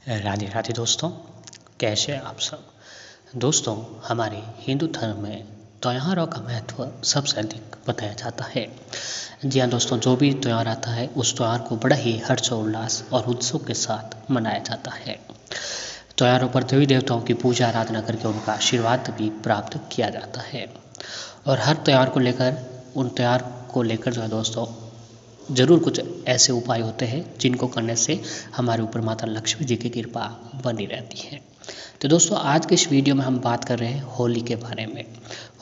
राधे राधे दोस्तों, कैसे हैं आप सब। दोस्तों, हमारे हिंदू धर्म में त्योहारों का महत्व सबसे अधिक बताया जाता है। जी हाँ दोस्तों, जो भी त्यौहार आता है उस त्यौहार को बड़ा ही हर्षोल्लास और उत्सव के साथ मनाया जाता है। त्योहारों पर देवी देवताओं की पूजा आराधना करके उनका आशीर्वाद भी प्राप्त किया जाता है। और हर त्यौहार को लेकर जो है दोस्तों, ज़रूर कुछ ऐसे उपाय होते हैं जिनको करने से हमारे ऊपर माता लक्ष्मी जी की कृपा बनी रहती है। तो दोस्तों, आज के इस वीडियो में हम बात कर रहे हैं होली के बारे में।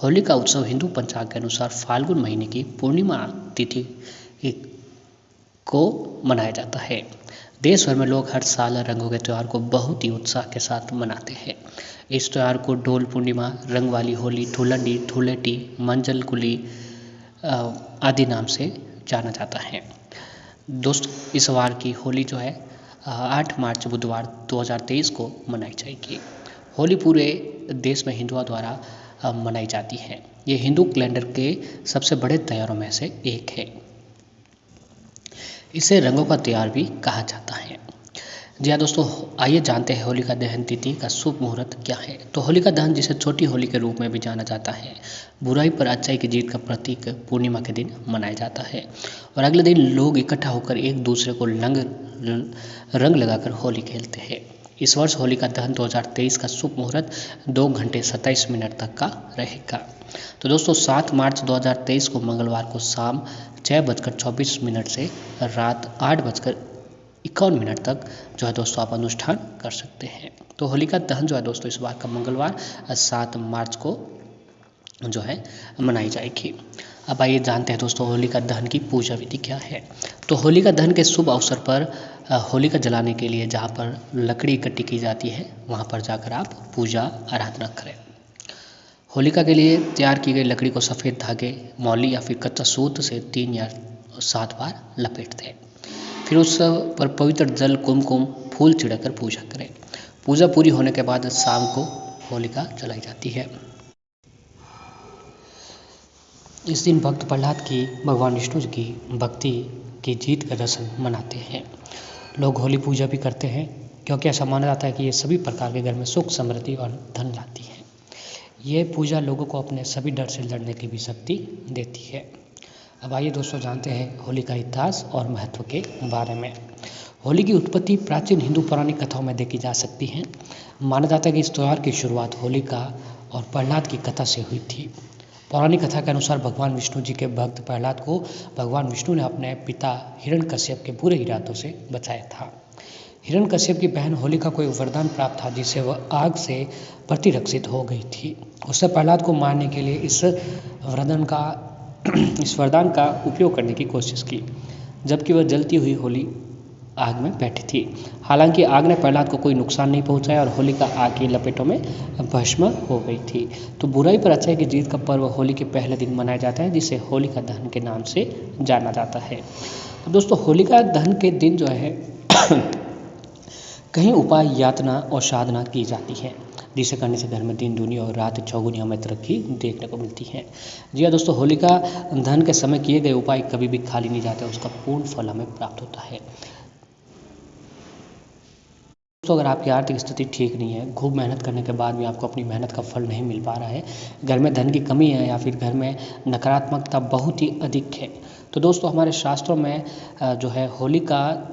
होली का उत्सव हिंदू पंचांग के अनुसार फाल्गुन महीने की पूर्णिमा तिथि को मनाया जाता है। देश भर में लोग हर साल रंगों के त्यौहार को बहुत ही उत्साह के साथ मनाते हैं। इस त्यौहार को डोल पूर्णिमा, रंग वाली होली, धुलंडी, धुलेटी, मंजल कुली आदि नाम से जाना जाता है। दोस्तों, इस बार की होली जो है 8 मार्च बुधवार 2023 को मनाई जाएगी। होली पूरे देश में हिंदुओं द्वारा मनाई जाती है। ये हिंदू कैलेंडर के सबसे बड़े त्योहारों में से एक है। इसे रंगों का त्यौहार भी कहा जाता है। जी हाँ दोस्तों, आइए जानते हैं होलिका दहन तिथि का शुभ मुहूर्त क्या है। तो होलिका दहन, जिसे छोटी होली के रूप में भी जाना जाता है, बुराई पर अच्छाई की जीत का प्रतीक पूर्णिमा के दिन मनाया जाता है। और अगले दिन लोग इकट्ठा होकर एक दूसरे को रंग लगाकर होली खेलते हैं। इस वर्ष होलिका दहन 2023 का शुभ मुहूर्त 2 घंटे 27 मिनट तक का रहेगा। तो दोस्तों, 7 मार्च 2023 को मंगलवार को शाम 6:24 से रात 8:51 तक जो है दोस्तों आप अनुष्ठान कर सकते हैं। तो होलिका दहन जो है दोस्तों इस बार का मंगलवार 7 मार्च को जो है मनाई जाएगी। अब आइए जानते हैं दोस्तों होलिका दहन की पूजा विधि क्या है। तो होलिका दहन के शुभ अवसर पर होलिका जलाने के लिए जहाँ पर लकड़ी इकट्ठी की जाती है वहाँ पर जाकर आप पूजा आराधना करें। होलिका के लिए तैयार की गई लकड़ी को सफ़ेद धागे, मौली या फिर कच्चा सूत से 3 या 7 बार लपेट दें। फिर उस पर पवित्र जल, कुमकुम, फूल छिड़कर पूजा करें। पूजा पूरी होने के बाद शाम को होलिका जलाई जाती है। इस दिन भक्त प्रहलाद की भगवान विष्णु जी की भक्ति की जीत का जश्न मनाते हैं। लोग होली पूजा भी करते हैं क्योंकि ऐसा माना जाता है कि ये सभी प्रकार के घर में सुख, समृद्धि और धन लाती है। ये पूजा लोगों को अपने सभी डर से लड़ने की भी शक्ति देती है। अब आइए दोस्तों जानते हैं होली का इतिहास और महत्व के बारे में। होली की उत्पत्ति प्राचीन हिंदू पौराणिक कथाओं में देखी जा सकती है। माना जाता है कि इस त्यौहार की शुरुआत होलिका और प्रहलाद की कथा से हुई थी। पौराणिक कथा के अनुसार भगवान विष्णु जी के भक्त प्रहलाद को भगवान विष्णु ने अपने पिता हिरण्यकश्यप के बुरे इरादों से बचाया था। हिरण्यकश्यप की बहन होलिका को एक वरदान प्राप्त था जिससे वह आग से प्रतिरक्षित हो गई थी। उसने प्रहलाद को मारने के लिए इस वरदान का उपयोग करने की कोशिश की, जबकि वह जलती हुई होली आग में बैठी थी। हालांकि आग ने प्रहलाद को कोई नुकसान नहीं पहुंचाया और होलिका आग की लपेटों में भस्म हो गई थी। तो बुराई पर अच्छाई की जीत का पर्व होली के पहले दिन मनाया जाता है, जिसे होलिका दहन के नाम से जाना जाता है। तो दोस्तों, होलिका दहन के दिन जो है कहीं उपाय, यातना और साधना की जाती है, जिसे करने से घर में दिन दूनी और रात चौगुनी हमें तरक्की देखने को मिलती है। जी हाँ दोस्तों, होलिका दहन के समय किए गए उपाय कभी भी खाली नहीं जाते, उसका पूर्ण फल हमें प्राप्त होता है। दोस्तों, अगर आपकी आर्थिक स्थिति ठीक नहीं है, खूब मेहनत करने के बाद भी आपको अपनी मेहनत का फल नहीं मिल पा रहा है, घर में धन की कमी है या फिर घर में नकारात्मकता बहुत ही अधिक है, तो दोस्तों हमारे शास्त्रों में जो है होलिका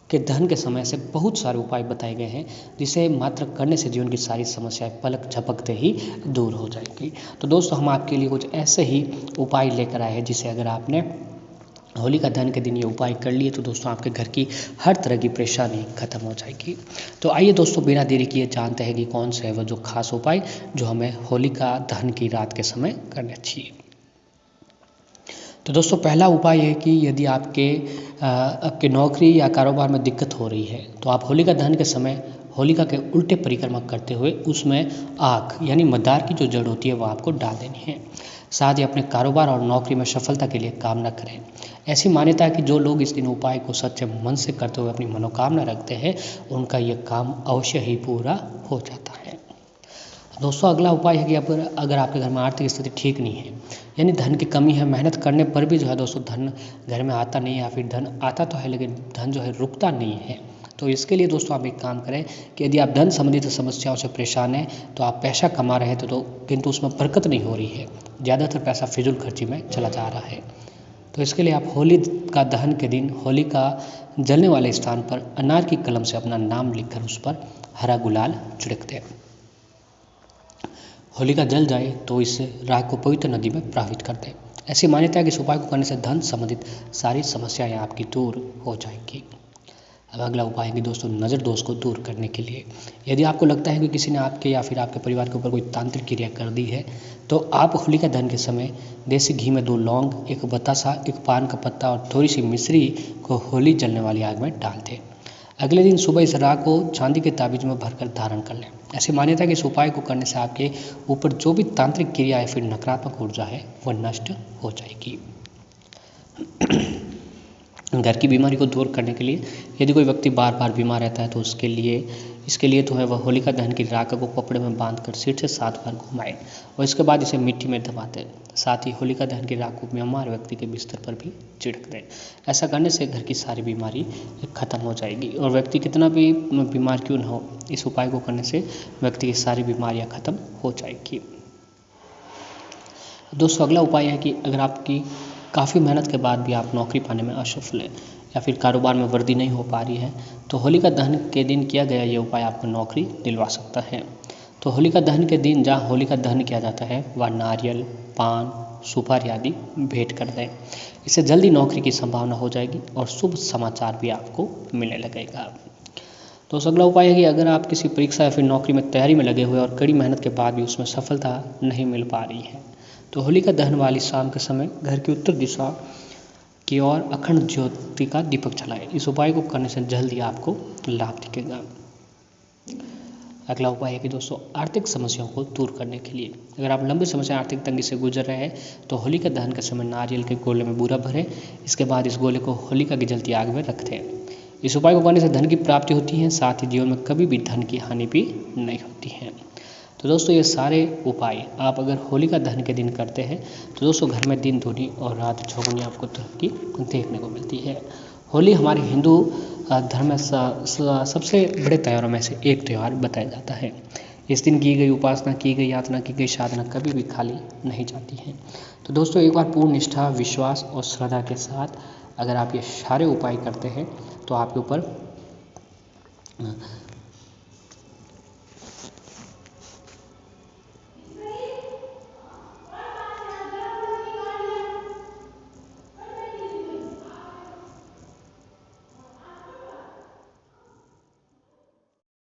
के दहन के समय से बहुत सारे उपाय बताए गए हैं, जिसे मात्र करने से जीवन की सारी समस्याएं पलक झपकते ही दूर हो जाएगी। तो दोस्तों, हम आपके लिए कुछ ऐसे ही उपाय लेकर आए हैं, जिसे अगर आपने होलिका दहन के दिन ये उपाय कर लिए तो दोस्तों आपके घर की हर तरह की परेशानी खत्म हो जाएगी। तो आइए दोस्तों, बिना देरी किए जानते हैं कि कौन से है वो जो खास उपाय जो हमें होलिका दहन की रात के समय करने चाहिए। तो दोस्तों, पहला उपाय है कि यदि आपके नौकरी या कारोबार में दिक्कत हो रही है तो आप होलिका दहन के समय होलिका के उल्टे परिक्रमा करते हुए उसमें आग यानी मदार की जो जड़ होती है वो आपको डाल देनी है। साथ ही अपने कारोबार और नौकरी में सफलता के लिए कामना करें। ऐसी मान्यता है कि जो लोग इस दिन उपाय को सच्चे मन से करते हुए अपनी मनोकामना रखते हैं, उनका यह काम अवश्य ही पूरा हो जाता है। दोस्तों, अगला उपाय है कि अगर आपके घर में आर्थिक स्थिति ठीक नहीं है, यानी धन की कमी है, मेहनत करने पर भी जो है दोस्तों धन घर में आता नहीं है या फिर धन आता तो है लेकिन धन जो है रुकता नहीं है, तो इसके लिए दोस्तों आप एक काम करें कि यदि आप धन संबंधित समस्याओं से परेशान हैं तो आप पैसा कमा रहे थे तो किंतु उसमें बरकत नहीं हो रही है, ज़्यादातर पैसा फिजूल खर्ची में चला जा रहा है। तो इसके लिए आप होली का दहन के दिन होली का जलने वाले स्थान पर अनार की कलम से अपना नाम लिखकर उस पर हरा गुलाल छिड़क दें। होली का जल जाए तो इस राख को पवित्र नदी में प्रवाहित कर दें। ऐसी मान्यता है कि इस उपाय को करने से धन संबंधित सारी समस्याएं आपकी दूर हो जाएंगी। अब अगला उपाय है कि दोस्तों नज़र दोष को दूर करने के लिए यदि आपको लगता है कि किसी ने आपके या फिर आपके परिवार के ऊपर कोई तांत्रिक क्रिया कर दी है तो आप होलिका दहन के समय देसी घी में 2 लौंग, 1 बतासा, 1 पान का पत्ता और थोड़ी सी मिश्री को होली जलने वाली आग में डाल दें। अगले दिन सुबह इस राख को चांदी के ताबीज में भरकर धारण कर लें। ऐसी मान्यता है कि इस उपाय को करने से आपके ऊपर जो भी तांत्रिक क्रिया या फिर नकारात्मक ऊर्जा है वह नष्ट हो जाएगी। घर की बीमारी को दूर करने के लिए यदि कोई व्यक्ति बार बार बीमार रहता है तो इसके लिए तो है वह होलिका दहन की राख को कपड़े में बांधकर सिर से 7 बार घुमाएं और इसके बाद इसे मिट्टी में दबा दें। साथ ही होलिका दहन की राख को बीमार व्यक्ति के बिस्तर पर भी छिड़क दें। ऐसा करने से घर की सारी बीमारी खत्म हो जाएगी और व्यक्ति कितना भी बीमार क्यों न हो, इस उपाय को करने से व्यक्ति की सारी बीमारियां खत्म हो जाएगी। दोस्तों अगला उपाय है कि अगर आपकी काफ़ी मेहनत के बाद भी आप नौकरी पाने में असफल हैं या फिर कारोबार में वृद्धि नहीं हो पा रही है तो होलिका दहन के दिन किया गया ये उपाय आपको नौकरी दिलवा सकता है। तो होलिका दहन के दिन जहाँ होलिका दहन किया जाता है वह नारियल, पान, सुपारी आदि भेंट कर दें। इससे जल्दी नौकरी की संभावना हो जाएगी और शुभ समाचार भी आपको मिलने लगेगा। तो अगला उपाय है कि अगर आप किसी परीक्षा या फिर नौकरी में तैयारी में लगे हुए और कड़ी मेहनत के बाद भी उसमें सफलता नहीं मिल पा रही है तो होलिका दहन वाली शाम के समय घर की उत्तर दिशा की ओर अखंड ज्योति का दीपक जलाएं। इस उपाय को करने से जल्दी आपको लाभ दिखेगा। अगला उपाय है कि दोस्तों आर्थिक समस्याओं को दूर करने के लिए अगर आप लंबे समय से आर्थिक तंगी से गुजर रहे हैं तो होलिका दहन के समय नारियल के गोले में बूरा भरें। इसके बाद इस गोले को होलिका की जलती आग में रख दें। इस उपाय को करने से धन की प्राप्ति होती है, साथ ही जीवन में कभी भी धन की हानि भी नहीं होती है। तो दोस्तों ये सारे उपाय आप अगर होलिका दहन के दिन करते हैं तो दोस्तों घर में दिन दूनी और रात चौगुनी आपको तरक्की देखने को मिलती है। होली हमारे हिंदू धर्म में सबसे बड़े त्योहारों में से एक त्यौहार बताया जाता है। इस दिन की गई उपासना, की गई यातना, की गई साधना कभी भी खाली नहीं जाती है। तो दोस्तों एक बार पूर्ण निष्ठा, विश्वास और श्रद्धा के साथ अगर आप ये सारे उपाय करते हैं तो आपके ऊपर